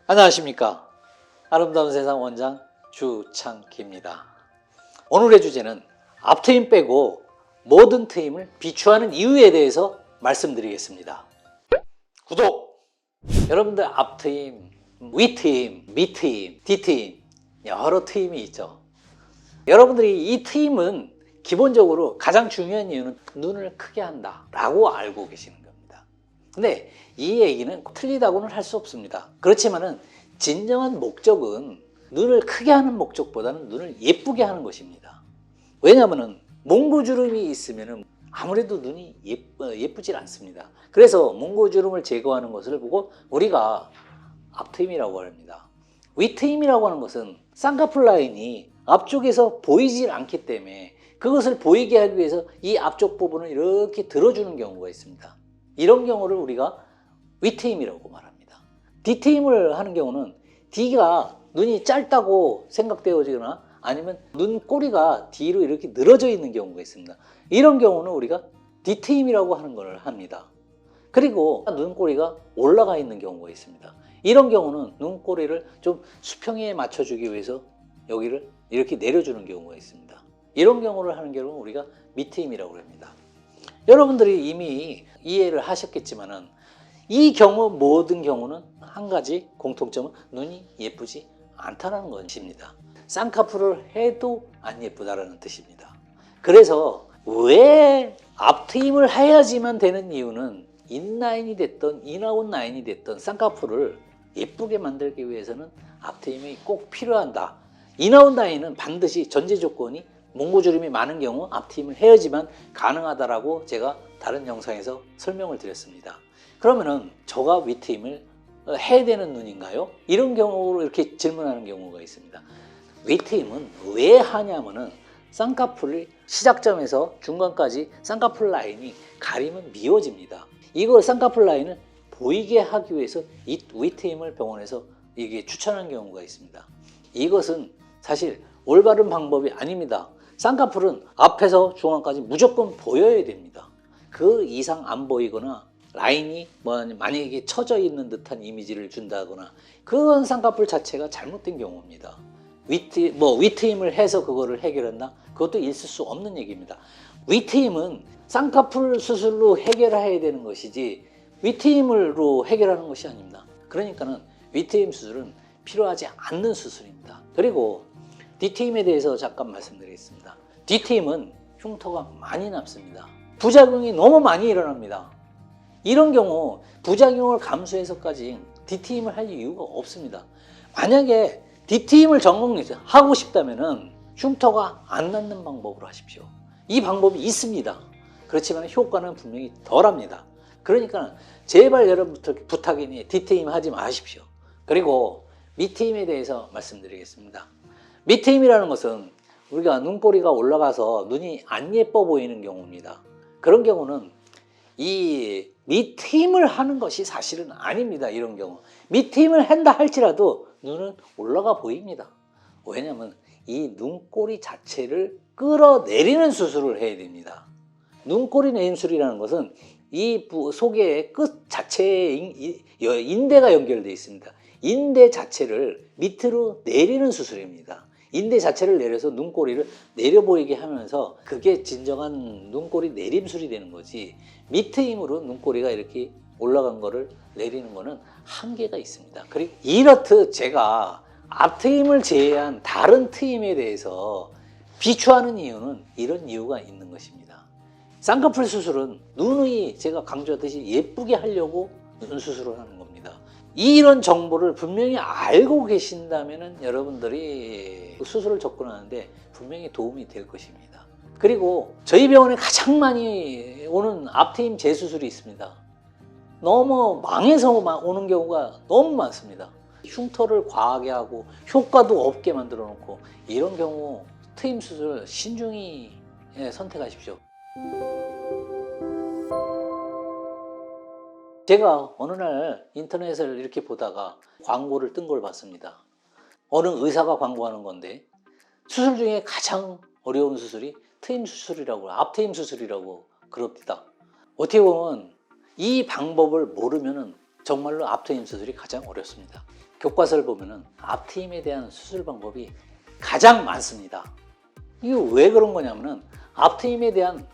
안녕하십니까. 아름다운 세상 원장 주창기입니다. 오늘의 주제는 앞트임 빼고 모든 트임을 비추하는 이유에 대해서 말씀드리겠습니다. 구독! 여러분들 앞트임, 윗트임, 밑트임, 뒤트임 여러 트임이 있죠. 여러분들이 이 트임은 기본적으로 가장 중요한 이유는 눈을 크게 한다 라고 알고 계시는 겁니다. 근데 이 얘기는 틀리다고는 할 수 없습니다. 그렇지만은 진정한 목적은 눈을 크게 하는 목적보다는 눈을 예쁘게 하는 것입니다. 왜냐하면은 몽고주름이 있으면은 아무래도 눈이 예쁘질 않습니다. 그래서 몽고주름을 제거하는 것을 보고 우리가 앞트임이라고 합니다. 윗트임이라고 하는 것은 쌍꺼풀 라인이 앞쪽에서 보이질 않기 때문에 그것을 보이게 하기 위해서 이 앞쪽 부분을 이렇게 들어주는 경우가 있습니다. 이런 경우를 우리가 윗트임이라고 말합니다. 뒤트임을 하는 경우는 D가 눈이 짧다고 생각되어지거나 아니면 눈꼬리가 뒤로 이렇게 늘어져 있는 경우가 있습니다. 이런 경우는 우리가 뒤트임이라고 하는 걸 합니다. 그리고 눈꼬리가 올라가 있는 경우가 있습니다. 이런 경우는 눈꼬리를 좀 수평에 맞춰주기 위해서 여기를 이렇게 내려주는 경우가 있습니다. 이런 경우를 하는 경우는 우리가 밑트임이라고 합니다. 여러분들이 이미 이해를 하셨겠지만은 이 경우 모든 경우는 한 가지 공통점은 눈이 예쁘지 않다는 것입니다. 쌍꺼풀을 해도 안 예쁘다라는 뜻입니다. 그래서 왜 앞트임을 해야지만 되는 이유는 인라인이 됐던 인아웃 라인이 됐던 쌍꺼풀을 예쁘게 만들기 위해서는 앞트임이 꼭 필요한다. 인아웃 라인은 반드시 전제 조건이 몽고주름이 많은 경우 앞트임을 해야지만 가능하다라고 제가 다른 영상에서 설명을 드렸습니다. 그러면은 저가 윗트임을 해야 되는 눈인가요? 이런 경우로 이렇게 질문하는 경우가 있습니다. 윗트임은 왜 하냐면은 쌍꺼풀이 시작점에서 중간까지 쌍꺼풀 라인이 가리면 미워집니다. 이걸 쌍꺼풀 라인을 보이게 하기 위해서 이 윗트임을 병원에서 이게 추천하는 경우가 있습니다. 이것은 사실 올바른 방법이 아닙니다. 쌍꺼풀은 앞에서 중앙까지 무조건 보여야 됩니다. 그 이상 안 보이거나 라인이 만약에 처져 있는 듯한 이미지를 준다거나 그건 쌍꺼풀 자체가 잘못된 경우입니다. 윗트임을 해서 그거를 해결한다? 그것도 있을 수 없는 얘기입니다. 윗트임은 쌍꺼풀 수술로 해결해야 되는 것이지 윗트임으로 해결하는 것이 아닙니다. 그러니까는 윗트임 수술은 필요하지 않는 수술입니다. 그리고 뒤트임에 대해서 잠깐 말씀드리겠습니다. 뒤트임은 흉터가 많이 남습니다. 부작용이 너무 많이 일어납니다. 이런 경우 부작용을 감수해서까지 뒤트임을 할 이유가 없습니다. 만약에 뒤트임을 전공하고 싶다면 흉터가 안 낫는 방법으로 하십시오. 이 방법이 있습니다. 그렇지만 효과는 분명히 덜합니다. 그러니까 제발 여러분부터 부탁이니 뒤트임 하지 마십시오. 그리고 밑트임에 대해서 말씀드리겠습니다. 밑트임이라는 것은 우리가 눈꼬리가 올라가서 눈이 안 예뻐 보이는 경우입니다. 그런 경우는 이 밑트임을 하는 것이 사실은 아닙니다. 이런 경우 밑트임을 한다 할지라도 눈은 올라가 보입니다. 왜냐하면 이 눈꼬리 자체를 끌어내리는 수술을 해야 됩니다. 눈꼬리 내림술이라는 것은 이 속의 끝 자체에 인대가 연결되어 있습니다. 인대 자체를 밑으로 내리는 수술입니다. 인대 자체를 내려서 눈꼬리를 내려 보이게 하면서 그게 진정한 눈꼬리 내림술이 되는 거지, 밑트임으로 눈꼬리가 이렇게 올라간 거를 내리는 거는 한계가 있습니다. 그리고 이렇듯 제가 앞트임을 제외한 다른 트임에 대해서 비추하는 이유는 이런 이유가 있는 것입니다. 쌍꺼풀 수술은 눈이 제가 강조하듯이 예쁘게 하려고 눈 수술을 하는 겁니다. 이런 정보를 분명히 알고 계신다면 여러분들이 수술을 접근하는데 분명히 도움이 될 것입니다. 그리고 저희 병원에 가장 많이 오는 앞트임 재수술이 있습니다. 너무 망해서 오는 경우가 너무 많습니다. 흉터를 과하게 하고 효과도 없게 만들어 놓고, 이런 경우 트임 수술 신중히 선택하십시오. 제가 어느 날 인터넷을 이렇게 보다가 광고를 뜬 걸 봤습니다. 어느 의사가 광고하는 건데 수술 중에 가장 어려운 수술이 트임 수술이라고, 앞트임 수술이라고 그럽니다. 어떻게 보면 이 방법을 모르면 정말로 앞트임 수술이 가장 어렵습니다. 교과서를 보면은 앞트임에 대한 수술 방법이 가장 많습니다. 이게 왜 그런 거냐면은 앞트임에 대한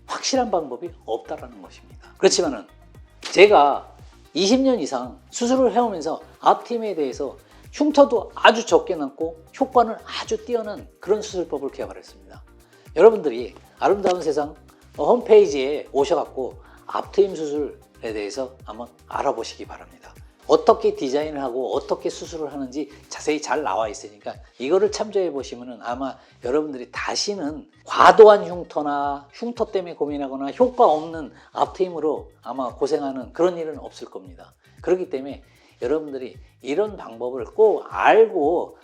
확실한 방법이 없다라는 것입니다. 그렇지만은 제가 20년 이상 수술을 해오면서 앞트임에 대해서 흉터도 아주 적게 남고 효과는 아주 뛰어난 그런 수술법을 개발했습니다. 여러분들이 아름다운 세상 홈페이지에 오셔갖고 앞트임 수술에 대해서 한번 알아보시기 바랍니다. 어떻게 디자인을 하고 어떻게 수술을 하는지 자세히 잘 나와 있으니까 이거를 참조해 보시면 아마 여러분들이 다시는 과도한 흉터나 흉터 때문에 고민하거나 효과 없는 앞트임으로 아마 고생하는 그런 일은 없을 겁니다. 그렇기 때문에 여러분들이 이런 방법을 꼭 알고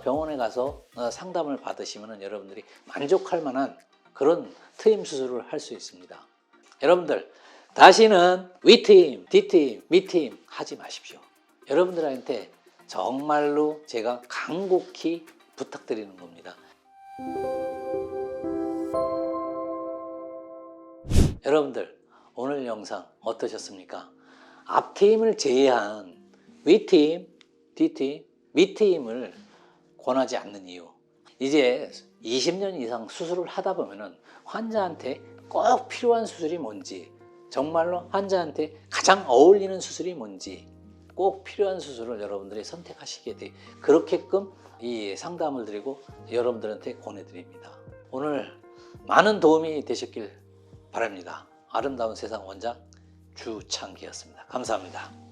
병원에 가서 상담을 받으시면 여러분들이 만족할 만한 그런 트임 수술을 할 수 있습니다. 여러분들 다시는 위트임, 뒤트임, 밑트임 하지 마십시오. 여러분들한테 정말로 제가 간곡히 부탁드리는 겁니다. 여러분들 오늘 영상 어떠셨습니까? 앞트임을 제외한 위트임, 뒤트임, 밑트임을 권하지 않는 이유. 이제 20년 이상 수술을 하다 보면은 환자한테 꼭 필요한 수술이 뭔지, 정말로 환자한테 가장 어울리는 수술이 뭔지 꼭 필요한 수술을 여러분들이 선택하시게 돼 그렇게끔 이 상담을 드리고 여러분들한테 권해드립니다. 오늘 많은 도움이 되셨길 바랍니다. 아름다운 세상 원장 주창기였습니다. 감사합니다.